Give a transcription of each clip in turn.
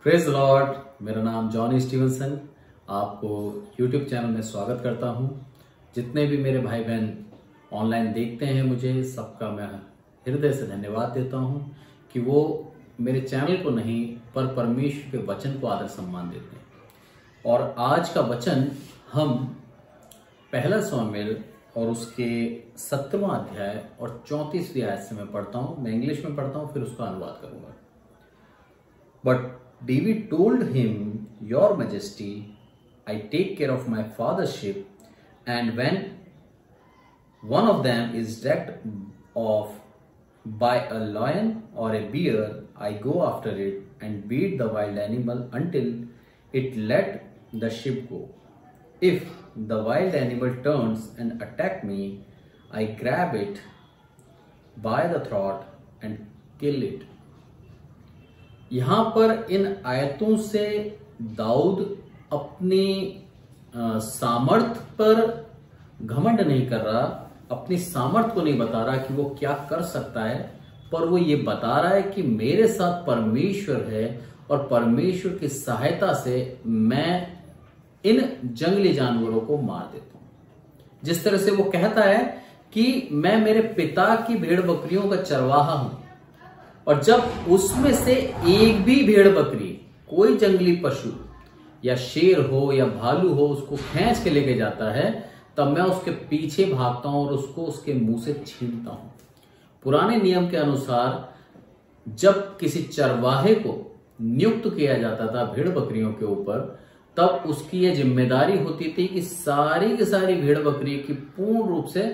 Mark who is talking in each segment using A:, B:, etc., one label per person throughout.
A: Praise Lord. मेरा नाम Johnny Stevenson. आपको यूट्यूब चैनल में स्वागत करता हूं। जितने भी मेरे भाई बहन ऑनलाइन देखते हैं, मुझे सबका मैं हृदय से धन्यवाद देता हूं कि वो मेरे चैनल को नहीं पर परमेश्वर के वचन को आदर सम्मान देते हैं। और आज का वचन हम पहला शमूएल और उसके 17वां अध्याय और 34वीं आयत से मैं पढ़ता हूं। मैं इंग्लिश में पढ़ता हूं, फिर उसका अनुवाद करूंगा। But David told him, Your Majesty, I take care of my father's sheep, and when one of them is wrecked off by a lion or a bear, I go after it and beat the wild animal until it let the sheep go. If the wild animal turns and attack me, I grab it by the throat and kill it. यहां पर इन आयतों से दाऊद अपनी सामर्थ पर घमंड नहीं कर रहा, अपनी सामर्थ को नहीं बता रहा कि वो क्या कर सकता है, पर वो ये बता रहा है कि मेरे साथ परमेश्वर है और परमेश्वर की सहायता से मैं इन जंगली जानवरों को मार देता हूं। जिस तरह से वो कहता है कि मैं मेरे पिता की भेड़ बकरियों का चरवाहा हूं, और जब उसमें से एक भी भेड़ बकरी, कोई जंगली पशु या शेर हो या भालू हो, उसको खींच के लेके जाता है, तब मैं उसके पीछे भागता हूं और उसको उसके मुंह से छीनता हूं। पुराने नियम के अनुसार जब किसी चरवाहे को नियुक्त किया जाता था भेड़ बकरियों के ऊपर, तब उसकी यह जिम्मेदारी होती थी कि सारी की सारी भेड़ बकरी की पूर्ण रूप से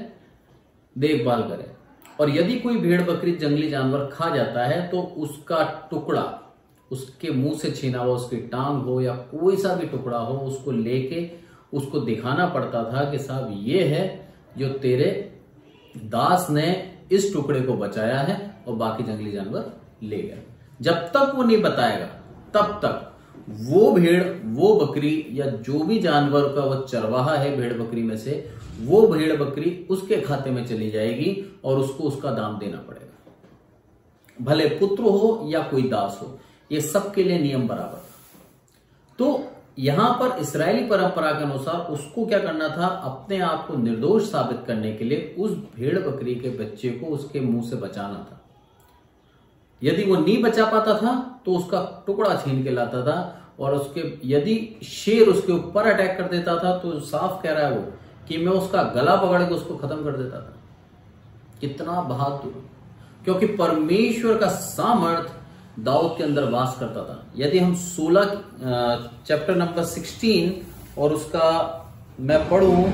A: देखभाल करे। और यदि कोई भेड़ बकरी जंगली जानवर खा जाता है तो उसका टुकड़ा, उसके मुंह से छीना हुआ, उसकी टांग हो या कोई सा भी टुकड़ा हो, उसको लेके उसको दिखाना पड़ता था कि साहब ये है जो तेरे दास ने इस टुकड़े को बचाया है और बाकी जंगली जानवर ले गया। जब तक वो नहीं बताएगा तब तक वो भेड़, वो बकरी या जो भी जानवर का वो चरवाहा है भेड़ बकरी में से, वो भेड़ बकरी उसके खाते में चली जाएगी और उसको उसका दाम देना पड़ेगा। भले पुत्र हो या कोई दास हो, ये सबके लिए नियम बराबर। तो यहां पर इस्राएली परंपरा के अनुसार उसको क्या करना था, अपने आप को निर्दोष साबित करने के लिए उस भेड़ बकरी के बच्चे को उसके मुंह से बचाना था। यदि वो नहीं बचा पाता था तो उसका टुकड़ा छीन के लाता था, और उसके यदि शेर उसके ऊपर अटैक कर देता था तो साफ कह रहा है वो कि मैं उसका गला पकड़ के उसको खत्म कर देता था। कितना बहादुर, क्योंकि परमेश्वर का सामर्थ दाऊद के अंदर वास करता था। यदि हम 16 चैप्टर नंबर 16 और उसका मैं पढ़ूं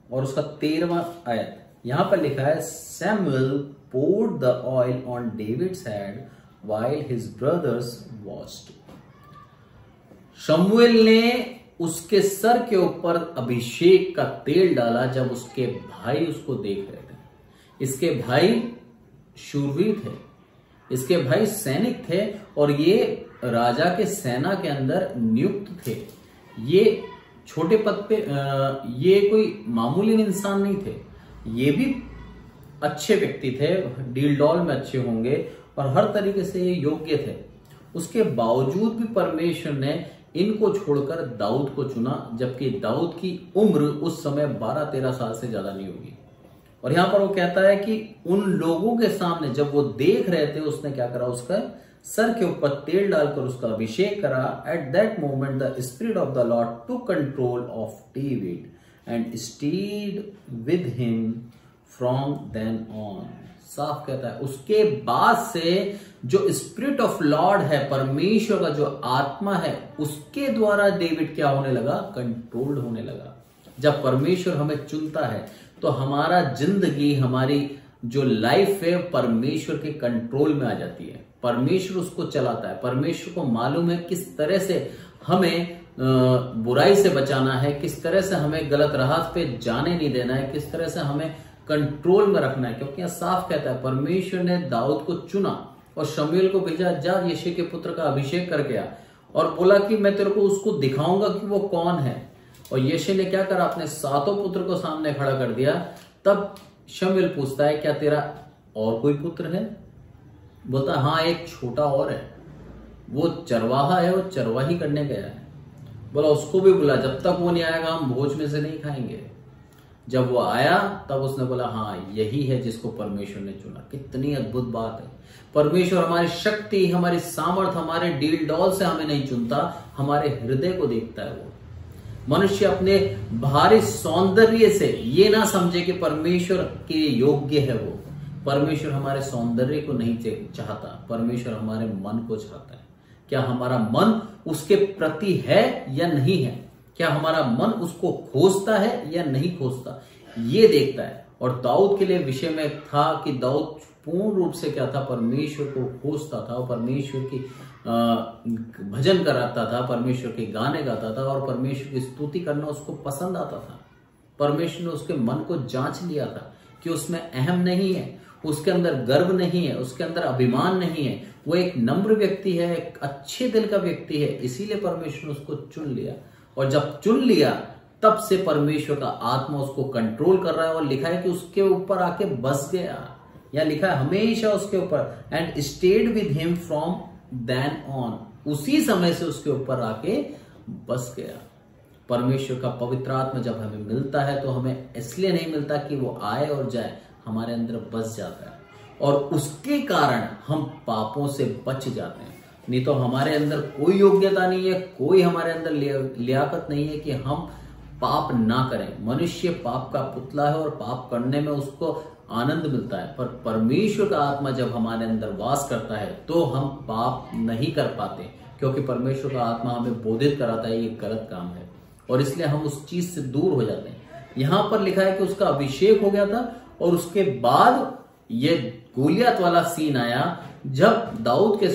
A: और उसका 13वां आयत, यहां पर लिखा है, Samuel poured the oil on David's head while his brothers watched. शमूएल ने उसके सर के ऊपर अभिषेक का तेल डाला जब उसके भाई उसको देख रहे थे। इसके भाई शूरवीर थे, इसके भाई सैनिक थे, और ये राजा के सेना के अंदर नियुक्त थे। ये छोटे पद पे ये कोई मामूली इंसान नहीं थे, ये भी अच्छे व्यक्ति थे, डील डॉल में अच्छे होंगे और हर तरीके से ये योग्य थे। उसके बावजूद भी परमेश्वर ने इनको छोड़कर दाऊद को चुना, जबकि दाऊद की उम्र उस समय 12-13 साल से ज्यादा नहीं होगी। और यहां पर वो कहता है कि उन लोगों के सामने जब वो देख रहे थे, उसने क्या करा, उसका सर के ऊपर तेल डालकर उसका अभिषेक करा। At that moment the spirit of the lord took control of David and stayed with him from then on. साफ कहता है उसके बाद से जो स्पिरिट ऑफ लॉर्ड है, परमेश्वर का जो आत्मा है, उसके द्वारा डेविड क्या होने लगा, कंट्रोल्ड होने लगा। जब परमेश्वर हमें चुनता है तो हमारा जिंदगी, हमारी जो लाइफ है, परमेश्वर के कंट्रोल में आ जाती है। परमेश्वर उसको चलाता है। परमेश्वर को मालूम है किस तरह से हमें बुराई से बचाना है, किस तरह से हमें गलत राह पे जाने नहीं देना है, किस तरह से हमें कंट्रोल में रखना है। क्योंकि यह साफ कहता है परमेश्वर ने दाऊद को चुना और शमूएल को भेजा, जा यिशै के पुत्र का अभिषेक करके आ, और बोला कि मैं तेरे को उसको दिखाऊंगा कि वो कौन है। और यिशै ने क्या करा, अपने 7 पुत्र को सामने खड़ा कर दिया। तब शमूएल पूछता है, क्या तेरा और कोई पुत्र है? बोलता हाँ, एक छोटा और है। वो चरवाहा है, वो चरवाही करने गया है। बोला उसको भी बुला, जब तक वो नहीं आएगा हम भोज में से नहीं खाएंगे। जब वो आया तब उसने बोला हाँ यही है जिसको परमेश्वर ने चुना। कितनी अद्भुत बात है। परमेश्वर हमारी शक्ति, हमारी सामर्थ, हमारे डील डॉल से हमें नहीं चुनता, हमारे हृदय को देखता है। वो मनुष्य अपने भारी सौंदर्य से ये ना समझे कि परमेश्वर के योग्य है। वो परमेश्वर हमारे सौंदर्य को नहीं चाहता, परमेश्वर हमारे मन को चाहता है। क्या हमारा मन उसके प्रति है या नहीं है, क्या हमारा मन उसको खोजता है या नहीं खोजता, ये देखता है। और दाऊद के लिए विषय में था कि दाऊद पूर्ण रूप से क्या था, परमेश्वर को खोजता था, परमेश्वर की भजन कराता था, परमेश्वर के गाने गाता था और परमेश्वर की स्तुति करना उसको पसंद आता था। परमेश्वर ने उसके मन को जांच लिया था कि उसमें अहम नहीं है, उसके अंदर गर्व नहीं है, उसके अंदर अभिमान नहीं है, वो एक नम्र व्यक्ति है, एक अच्छे दिल का व्यक्ति है। इसीलिए परमेश्वर ने उसको चुन लिया। और जब चुन लिया तब से परमेश्वर का आत्मा उसको कंट्रोल कर रहा है। और लिखा है कि उसके ऊपर आके बस गया, या लिखा है हमेशा उसके ऊपर, and stayed with him from then on, उसी समय से उसके ऊपर आके बस गया। परमेश्वर का पवित्र आत्मा जब हमें मिलता है तो हमें इसलिए नहीं मिलता कि वो आए और जाए, हमारे अंदर बस जाता है और उसके कारण हम पापों से बच जाते हैं। नहीं तो हमारे अंदर कोई योग्यता नहीं है, कोई हमारे अंदर लियाकत नहीं है कि हम पाप ना करें। मनुष्य पाप का पुतला है और पाप करने में उसको आनंद मिलता है, पर परमेश्वर का आत्मा जब हमारे अंदर वास करता है तो हम पाप नहीं कर पाते, क्योंकि परमेश्वर का आत्मा हमें बोधित कराता है ये गलत काम है और इसलिए हम उस चीज से दूर हो जाते हैं। यहां पर लिखा है कि उसका अभिषेक हो गया था और उसके बाद ये गोलियत वाला सीन आया जब दाऊद के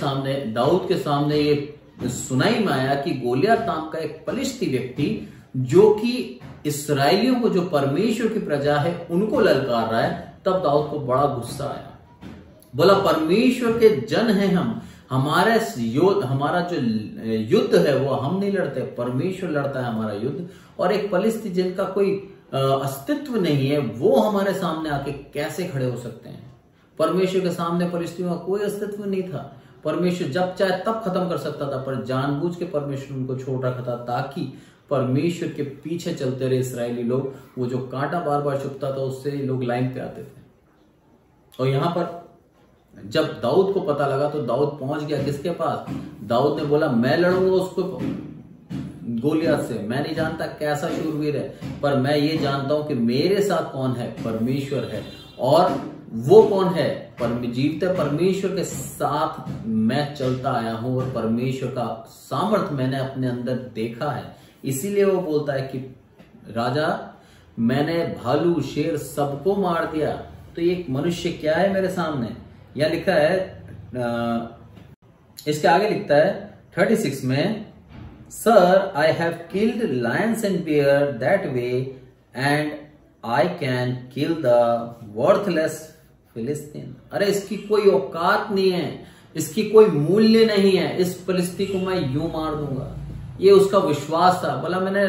A: सामने ये सुनाई में आया कि गोलियत नाम का एक पलिश्ती व्यक्ति जो कि इस्राएलियों को, जो परमेश्वर की प्रजा है, उनको ललकार रहा है। तब दाऊद को बड़ा गुस्सा आया। बोला परमेश्वर के जन हैं हम, हमारा जो युद्ध है वो हम नहीं लड़ते, परमेश्वर लड़ता है हमारा युद्ध। और एक पलिश्ती जिनका कोई अस्तित्व नहीं है वो हमारे सामने आके कैसे खड़े हो सकते हैं। परमेश्वर के सामने पलिश्तियों का कोई अस्तित्व नहीं था। परमेश्वर जब चाहे तब खत्म कर सकता था, पर जानबूझ के परमेश्वर उनको छोड़ रखा था ताकि परमेश्वर के पीछे चलते रहे इसराइली लोग। वो जो कांटा बार बार चुभता था उससे लोग लाइन पे आते थे। और यहां पर जब दाऊद को पता लगा तो दाऊद पहुंच गया किसके पास। दाऊद ने बोला मैं लड़ूंगा उसको गोलियत से, मैं नहीं जानता कैसा शूरवीर है, पर मैं ये जानता हूं कि मेरे साथ कौन है, परमेश्वर है। और वो कौन है, जीवते परमेश्वर के साथ मैं चलता आया हूं और परमेश्वर का सामर्थ मैंने अपने अंदर देखा है। इसीलिए वो बोलता है कि राजा मैंने भालू शेर सबको मार दिया, तो ये एक मनुष्य क्या है मेरे सामने। यह लिखा है इसके आगे लिखता है 36 में, sir I have killed Lions and bear that way and I can kill the worthless फिलिस्तीन। अरे इसकी कोई औकात नहीं है, इसकी कोई मूल्य नहीं है, इस फिलिस्ती को मैं यूं मार दूंगा। ये उसका विश्वास था। बोला मैंने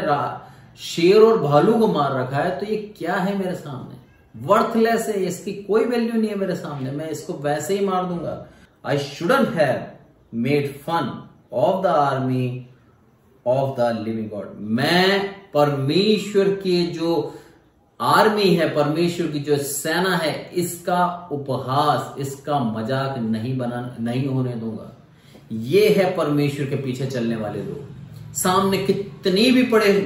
A: शेर और भालू को मार रखा है तो ये क्या है मेरे सामने, वर्थलेस है, इसकी कोई वैल्यू नहीं है मेरे सामने, मैं इसको वैसे ही मार दूंगा। I shouldn't have made fun of the army of the living God. मैं परमेश्वर की जो आर्मी है, परमेश्वर की जो सेना है, इसका उपहास, इसका मजाक नहीं होने दूंगा। ये है परमेश्वर के पीछे चलने वाले लोग। सामने कितनी भी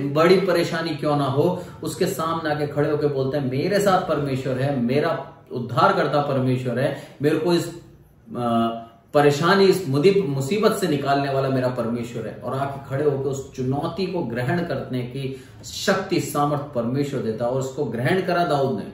A: बड़ी परेशानी क्यों ना हो, उसके सामने आके खड़े होकर बोलते हैं मेरे साथ परमेश्वर है, मेरा उद्धार करता परमेश्वर है, मेरे को इस परेशानी, इस मुसीबत से निकालने वाला मेरा परमेश्वर है। और आके खड़े होकर उस चुनौती को ग्रहण करने की शक्ति, सामर्थ परमेश्वर देता है। और उसको ग्रहण करा दाऊद ने।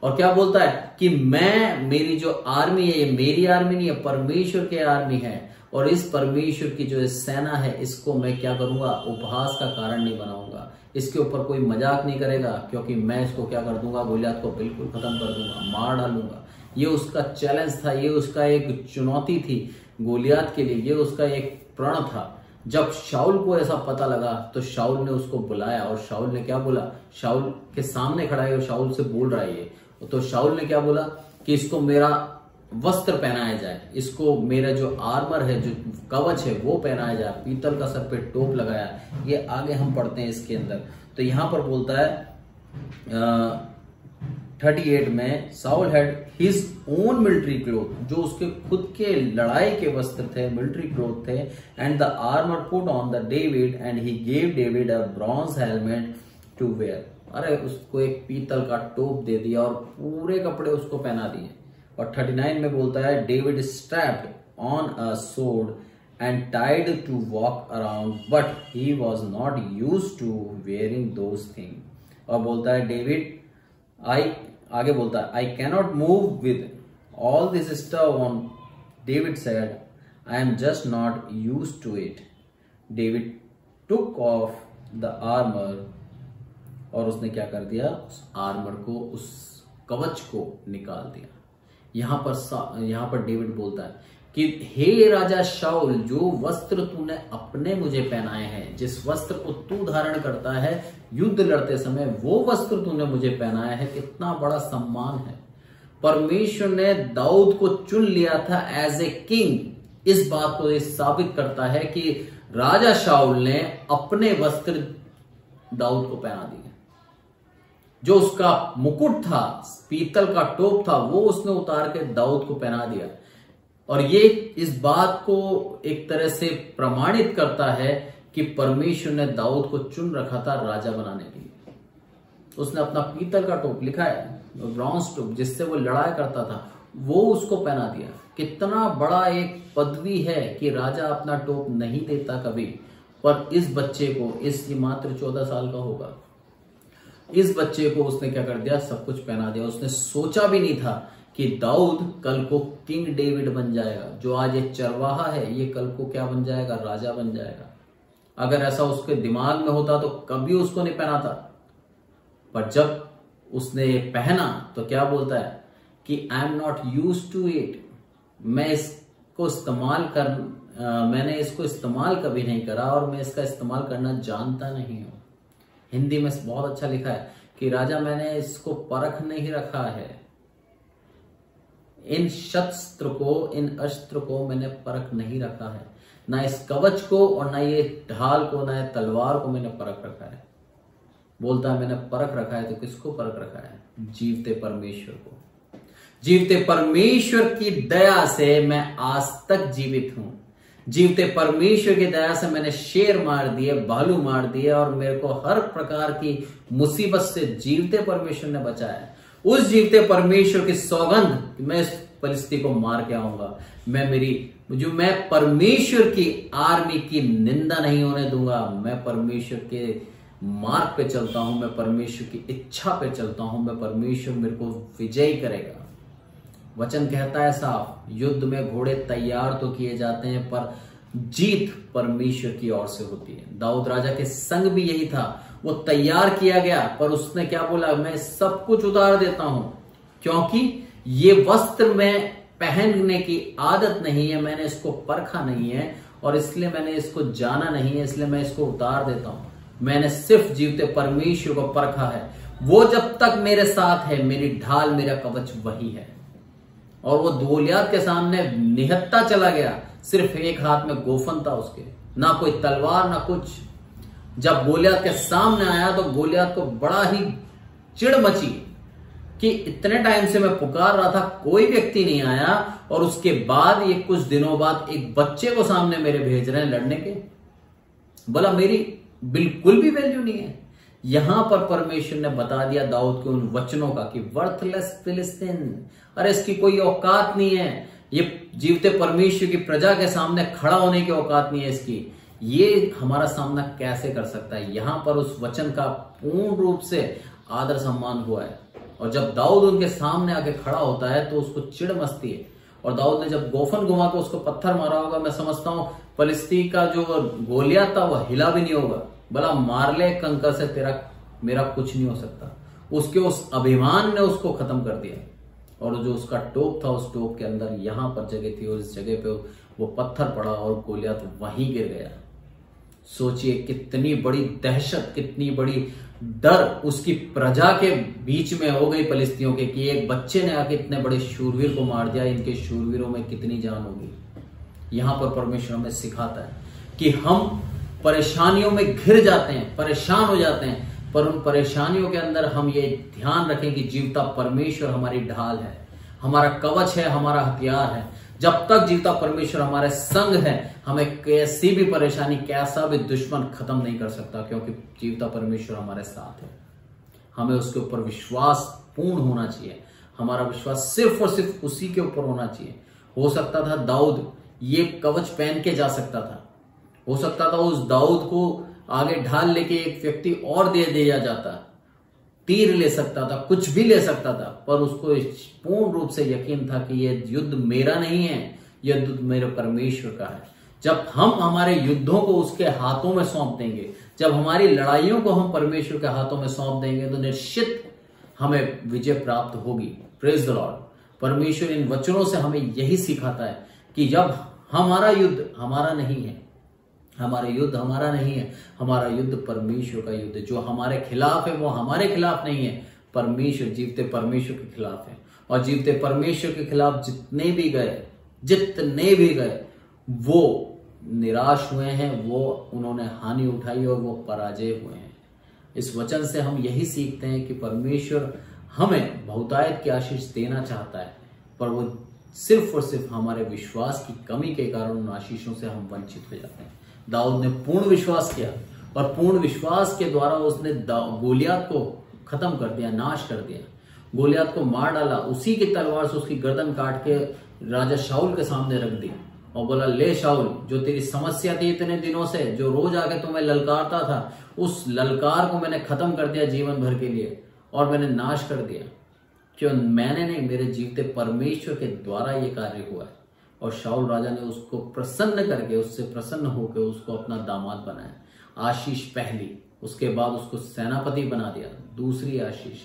A: और क्या बोलता है कि मेरी जो आर्मी है ये मेरी आर्मी नहीं है, परमेश्वर की आर्मी है। और इस परमेश्वर की जो सेना है इसको मैं क्या करूंगा, उपहास का कारण नहीं बनाऊंगा, इसके ऊपर कोई मजाक नहीं करेगा, क्योंकि मैं इसको क्या कर दूंगा, गोलियत को बिल्कुल खत्म कर दूंगा, मार डालूंगा। ये उसका चैलेंज था, ये उसका एक चुनौती थी गोलियत के लिए, ये उसका एक प्रण था। जब शाऊल को ऐसा पता लगा तो शाऊल ने उसको बुलाया और शाऊल ने क्या बोला, शाऊल के सामने खड़ा है और शाऊल से बोल रहा है ये, तो शाऊल ने क्या बोला कि इसको मेरा वस्त्र पहनाया जाए, इसको मेरा जो आर्मर है, जो कवच है वो पहनाया जाए, पीतल का सर पे टोप लगाया। ये आगे हम पढ़ते हैं इसके अंदर। तो यहां पर बोलता है 38 में, Saul had his own military cloth, जो उसके खुद के लड़ाई के वस्त्र थे, मिलिट्री क्लोथ थे, and the armour put on the David and he gave David a bronze helmet to wear. अरे उसको एक पीतल का टोप दे दिया और पूरे कपड़े उसको पहना दिए। और 39 में बोलता है David strapped on a sword and tied to walk around but he was not used to wearing those thing. और बोलता है डेविड आगे बोलता है I cannot move with all this stuff on. David said I am just not used to it. David took off the armour, और उसने क्या कर दिया, उस आर्मर को, उस कवच को निकाल दिया। यहां पर डेविड बोलता है कि हे राजा शाऊल, जो वस्त्र तूने अपने मुझे पहनाए हैं, जिस वस्त्र को तू धारण करता है युद्ध लड़ते समय, वो वस्त्र तूने मुझे पहनाया है, कितना बड़ा सम्मान है। परमेश्वर ने दाऊद को चुन लिया था एज ए किंग। इस बात को ये साबित करता है कि राजा शाऊल ने अपने वस्त्र दाऊद को पहना दिए। जो उसका मुकुट था, पीतल का टोप था, वो उसने उतार के दाऊद को पहना दिया। और ये इस बात को एक तरह से प्रमाणित करता है कि परमेश्वर ने दाऊद को चुन रखा था राजा बनाने के लिए। उसने अपना पीतल का टोप, लिखा है ब्रॉन्ज टोप, जिससे वो लड़ाई करता था, वो उसको पहना दिया। कितना बड़ा एक पदवी है कि राजा अपना टोप नहीं देता कभी, पर इस बच्चे को, इस मात्र 14 साल का होगा, इस बच्चे को उसने क्या कर दिया, सब कुछ पहना दिया। उसने सोचा भी नहीं था कि दाऊद कल को किंग डेविड बन जाएगा। जो आज ये चरवाहा है, ये कल को क्या बन जाएगा, राजा बन जाएगा। अगर ऐसा उसके दिमाग में होता तो कभी उसको नहीं पहना था। पर जब उसने ये पहना तो क्या बोलता है कि I am not used to it. मैंने इसको इस्तेमाल कभी नहीं करा और मैं इसका इस्तेमाल करना जानता नहीं हूं। हिंदी में बहुत अच्छा लिखा है कि राजा मैंने इसको परख नहीं रखा है, इन शस्त्र को, इन अस्त्र को मैंने परख नहीं रखा है, ना इस कवच को और ना ये ढाल को, ना ये तलवार को मैंने परख रखा है। बोलता है मैंने परख रखा है, तो किसको परख रखा है, जीवते परमेश्वर को। जीवते परमेश्वर की दया से मैं आज तक जीवित हूं। जीवते परमेश्वर की दया से मैंने शेर मार दिए, भालू मार दिए, और मेरे को हर प्रकार की मुसीबत से जीवते परमेश्वर ने बचाया। उस जीवते परमेश्वर की सौगंध, मैं इस परिस्थिति को मार के आऊंगा। मैं परमेश्वर की आर्मी की निंदा नहीं होने दूंगा। मैं परमेश्वर के मार्ग पे चलता हूं, मैं परमेश्वर की इच्छा पे चलता हूं, मैं परमेश्वर मेरे को विजयी करेगा। वचन कहता है साफ, युद्ध में घोड़े तैयार तो किए जाते हैं, पर जीत परमेश्वर की ओर से होती है। दाऊद राजा के संग भी यही था, वो तैयार किया गया, पर उसने क्या बोला, मैं सब कुछ उतार देता हूं, क्योंकि ये वस्त्र में पहनने की आदत नहीं है, मैंने इसको परखा नहीं है, और इसलिए मैंने इसको जाना नहीं है, इसलिए मैं इसको उतार देता हूं। मैंने सिर्फ जीवते परमेश्वर को परखा है। वो जब तक मेरे साथ है, मेरी ढाल, मेरा कवच वही है। और वो गोलियत के सामने निहत्ता चला गया, सिर्फ एक हाथ में गोफन था उसके, ना कोई तलवार ना कुछ। जब गोलियत के सामने आया तो गोलियत को बड़ा ही चिढ़ मची कि इतने टाइम से मैं पुकार रहा था, कोई व्यक्ति नहीं आया, और उसके बाद ये कुछ दिनों बाद एक बच्चे को सामने मेरे भेज रहे हैं लड़ने के। बोला मेरी बिल्कुल भी वैल्यू नहीं है। यहां पर परमेश्वर ने बता दिया दाऊद के उन वचनों का कि वर्थलेस फिलिस्तीन, अरे इसकी कोई औकात नहीं है, ये जीवते परमेश्वर की प्रजा के सामने खड़ा होने की औकात नहीं है इसकी, ये हमारा सामना कैसे कर सकता है। यहां पर उस वचन का पूर्ण रूप से आदर सम्मान हुआ है। और जब दाऊद उनके सामने आके खड़ा होता है तो उसको चिढ़ मचती है। और दाऊद ने जब गोफन घुमा के उसको पत्थर मारा होगा, मैं समझता हूं फिलिस्ती का जो गोलियत था वह हिला भी नहीं होगा। भला मार ले कंकर से, मेरा कुछ नहीं हो सकता। उसके उस अभिमान ने उसको खत्म कर दिया। और जो उसका टोप था, उस टोप के अंदर यहां पर जगह थी, और इस जगह पे वो पत्थर पड़ा और गोलियत वहीं गिर गया। सोचिए कितनी बड़ी दहशत, कितनी बड़ी डर उसकी प्रजा के बीच में हो गई फलिस्तियों के कि एक बच्चे ने आके इतने बड़े शूरवीर को मार दिया, इनके शूरवीरों में कितनी जान होगी। यहां पर परमेश्वर हमें सिखाता है कि हम परेशानियों में घिर जाते हैं, परेशान हो जाते हैं, पर उन परेशानियों के अंदर हम ये ध्यान रखें कि जीवता परमेश्वर हमारी ढाल है, हमारा कवच है, हमारा हथियार है। जब तक जीवता परमेश्वर हमारे संग है, हमें कैसी भी परेशानी, कैसा भी दुश्मन खत्म नहीं कर सकता, क्योंकि जीवता परमेश्वर हमारे साथ है। हमें उसके ऊपर विश्वास पूर्ण होना चाहिए। हमारा विश्वास सिर्फ और सिर्फ उसी के ऊपर होना चाहिए। हो सकता था दाऊद ये कवच पहन के जा सकता था, हो सकता था उस दाऊद को आगे ढाल लेके एक व्यक्ति और दे दिया जाता, तीर ले सकता था, कुछ भी ले सकता था, पर उसको पूर्ण रूप से यकीन था कि यह युद्ध मेरा नहीं है, यह युद्ध मेरे परमेश्वर का है। जब हम हमारे युद्धों को उसके हाथों में सौंप देंगे, जब हमारी लड़ाइयों को हम परमेश्वर के हाथों में सौंप देंगे, तो निश्चित हमें विजय प्राप्त होगी। Praise the Lord. परमेश्वर इन वचनों से हमें यही सिखाता है कि जब हमारा युद्ध हमारा नहीं है, हमारा युद्ध हमारा नहीं है, हमारा युद्ध परमेश्वर का युद्ध है। जो हमारे खिलाफ है वो हमारे खिलाफ नहीं है, परमेश्वर, जीवते परमेश्वर के खिलाफ है। और जीवते परमेश्वर के खिलाफ जितने भी गए वो निराश हुए हैं, वो उन्होंने हानि उठाई और वो पराजय हुए हैं। इस वचन से हम यही सीखते हैं कि परमेश्वर हमें बहुतायत की आशीष देना चाहता है, पर वो सिर्फ और सिर्फ हमारे विश्वास की कमी के कारण उन आशीषों से हम वंचित हो जाते हैं। दाऊद ने पूर्ण विश्वास किया और पूर्ण विश्वास के द्वारा उसने गोलियत को खत्म कर दिया, नाश कर दिया, गोलियत को मार डाला। उसी की तलवार से उसकी गर्दन काट के राजा शाऊल के सामने रख दी और बोला, ले शाऊल, जो तेरी समस्या थी इतने दिनों से, जो रोज आके तुम्हें ललकारता था, उस ललकार को मैंने खत्म कर दिया जीवन भर के लिए और मैंने नाश कर दिया। क्यों? मैंने नहीं, मेरे जीवते परमेश्वर के द्वारा ये कार्य हुआ है। और शाऊल राजा ने उसको प्रसन्न करके, उससे प्रसन्न होकर उसको अपना दामाद बनाया। आशीष पहली, उसके बाद उसको सेनापति बना दिया, दूसरी आशीष,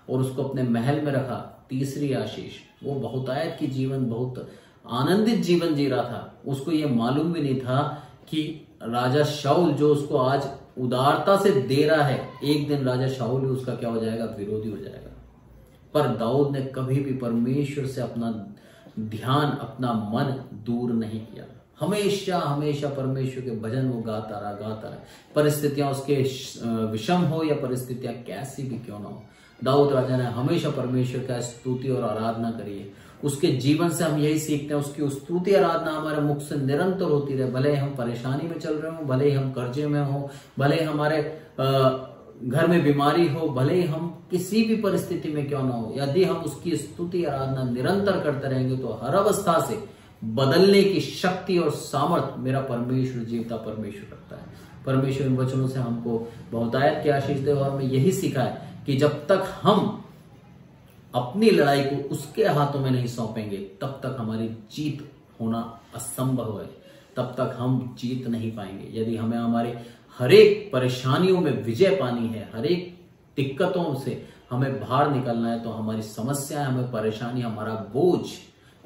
A: और उसको अपने महल में रखा, तीसरी आशीष। वो बहुतायत की जीवन, बहुत आनंदित जीवन जी रहा था। उसको ये मालूम भी नहीं था कि राजा शाऊल जो उसको आज उदारता से दे रहा है, एक दिन राजा शाऊल भी उसका क्या हो जाएगा? विरोधी हो जाएगा। पर दाऊद ने कभी भी परमेश्वर से अपना ध्यान, अपना मन दूर नहीं किया। हमेशा हमेशा परमेश्वर के भजन वो गाता रहा। परिस्थितियां उसके विषम हो या परिस्थितियां कैसी भी क्यों ना हो, दाऊद राजा ने हमेशा परमेश्वर का स्तुति और आराधना करी है। उसके जीवन से हम यही सीखते हैं, उसकी स्तुति आराधना हमारे मुख से निरंतर होती रहे। भले हम परेशानी में चल रहे हो, भले ही हम कर्जे में हो, भले ही हमारे घर में बीमारी हो, भले ही हम किसी भी परिस्थिति में क्यों ना हो, यदि हम उसकी स्तुति आराधना निरंतर करते रहेंगे तो हर अवस्था से बदलने की शक्ति और सामर्थ मेरा परमेश्वर, जीवता परमेश्वर रखता है। परमेश्वर इन वचनों से हमको बहुतायत की आशीष दे और हमें यही सीखा है कि जब तक हम अपनी लड़ाई को उसके हाथों में नहीं सौंपेंगे, तब तक हमारी जीत होना असंभव है, तब तक हम जीत नहीं पाएंगे। यदि हमें हमारे हरेक परेशानियों में विजय पानी है, हरेक दिक्कतों से हमें बाहर निकलना है, तो हमारी समस्या, हमें परेशानी, हमारा बोझ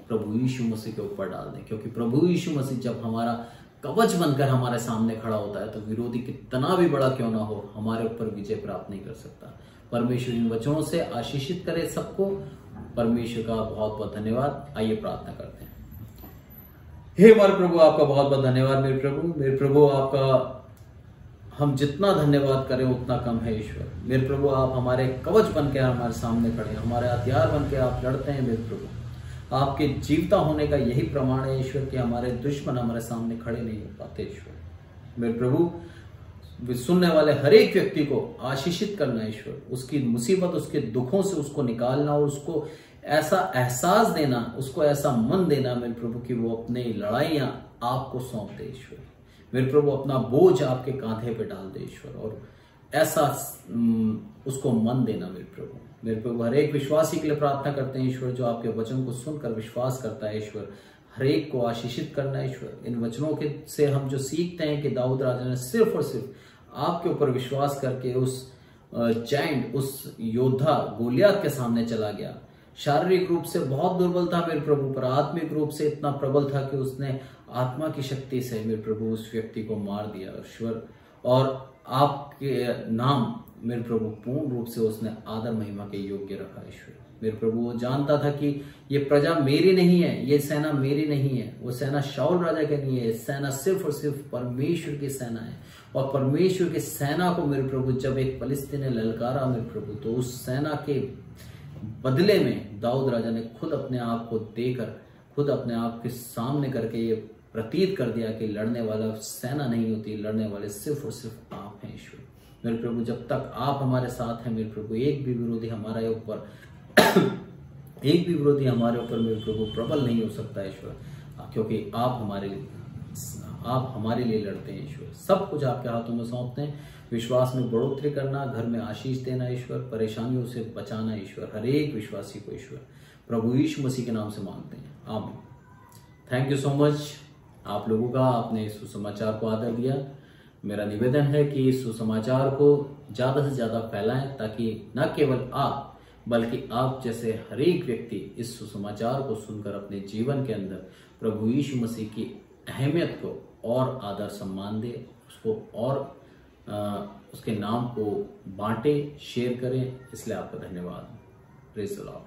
A: प्रभु यीशु मसीह के ऊपर डाल दें। क्योंकि प्रभु यीशु मसीह जब हमारा कवच बनकर हमारे सामने खड़ा होता है, तो विरोधी कितना भी बड़ा क्यों ना हो, हमारे ऊपर विजय प्राप्त नहीं कर सकता। परमेश्वर इन वचनों से आशीषित करे सबको। परमेश्वर का बहुत बहुत धन्यवाद। आइए प्रार्थना करते हैं। हे हमारे प्रभु, आपका बहुत बहुत धन्यवाद। मेरे प्रभु आपका हम जितना धन्यवाद करें उतना कम है। ईश्वर मेरे प्रभु, आप हमारे कवच बन के हमारे सामने खड़े हैं, हमारे हथियार बन के आप लड़ते हैं। मेरे प्रभु, आपके जीवता होने का यही प्रमाण है ईश्वर कि हमारे दुश्मन हमारे सामने खड़े नहीं हो पाते। ईश्वर मेरे प्रभु, सुनने वाले हर एक व्यक्ति को आशीषित करना ईश्वर, उसकी मुसीबत, उसके दुखों से उसको निकालना और उसको ऐसा एहसास देना, उसको ऐसा मन देना मेरे प्रभु कि वो अपनी लड़ाइयां आपको सौंप दे। ईश्वर मेरे प्रभु, अपना बोझ आपके कांधे पे डाल दे ईश्वर, और ऐसा उसको मन देना मेरे प्रभु। हर एक विश्वासी के लिए प्रार्थना करते हैं ईश्वर, जो आपके वचन को सुनकर विश्वास करता है ईश्वर, हर एक को आशीषित करना ईश्वर। इन वचनों के से हम जो सीखते हैं कि दाऊद राजा ने सिर्फ और सिर्फ आपके ऊपर विश्वास करके उस जायंट, उस योद्धा गोलियत के सामने चला गया। शारीरिक रूप से बहुत दुर्बल था मेरे प्रभु, पर आत्मिक रूप से इतना प्रबल था कि उसने आत्मा की शक्ति से मेरे प्रभु उस व्यक्ति को मार दिया ईश्वर। और आपके नाम मेरे प्रभु पूर्ण रूप से उसने आदर महिमा के योग्य रखा। ईश्वर मेरे प्रभु वो जानता था कि ये प्रजा मेरी नहीं है, ये सेना मेरी नहीं है, वो सेना शाऊल राजा की नहीं है, सेना सिर्फ और सिर्फ परमेश्वर की सेना है। और परमेश्वर की सेना को मेरे प्रभु जब एक फलिस्तीन ने ललकारा मेरे प्रभु, तो उस सेना के बदले में दाऊद राजा ने खुद अपने आप को देकर, खुद अपने आप के सामने करके ये प्रतीत कर दिया कि लड़ने वाला सेना नहीं होती, लड़ने वाले सिर्फ और सिर्फ आप हैं। ईश्वर मेरे प्रभु जब तक आप हमारे साथ हैं मेरे प्रभु, एक भी विरोधी हमारे ऊपर एक भी विरोधी हमारे ऊपर मेरे प्रभु प्रबल नहीं हो सकता ईश्वर, क्योंकि आप हमारे लिए लड़ते हैं। ईश्वर सब कुछ आपके हाथों में सौंपते हैं। विश्वास में बढ़ोतरी करना, घर में आशीष देना ईश्वर, परेशानियों से बचाना ईश्वर, हर एक विश्वासी को ईश्वर प्रभु यीशु मसीह के नाम से मांगते हैं, आमीन। थैंक यू सो मच आप लोगों का, आपने इस सुसमाचार को आदर दिया। मेरा निवेदन है कि इस सुसमाचार को ज्यादा से ज्यादा फैलाएं, ताकि न केवल आप बल्कि आप जैसे हर एक व्यक्ति इस सुसमाचार को सुनकर अपने जीवन के अंदर प्रभु यीशु मसीह की अहमियत को और आदर सम्मान दे, उसको और उसके नाम को बांटे, शेयर करें। इसलिए आपका धन्यवाद। Praise the Lord.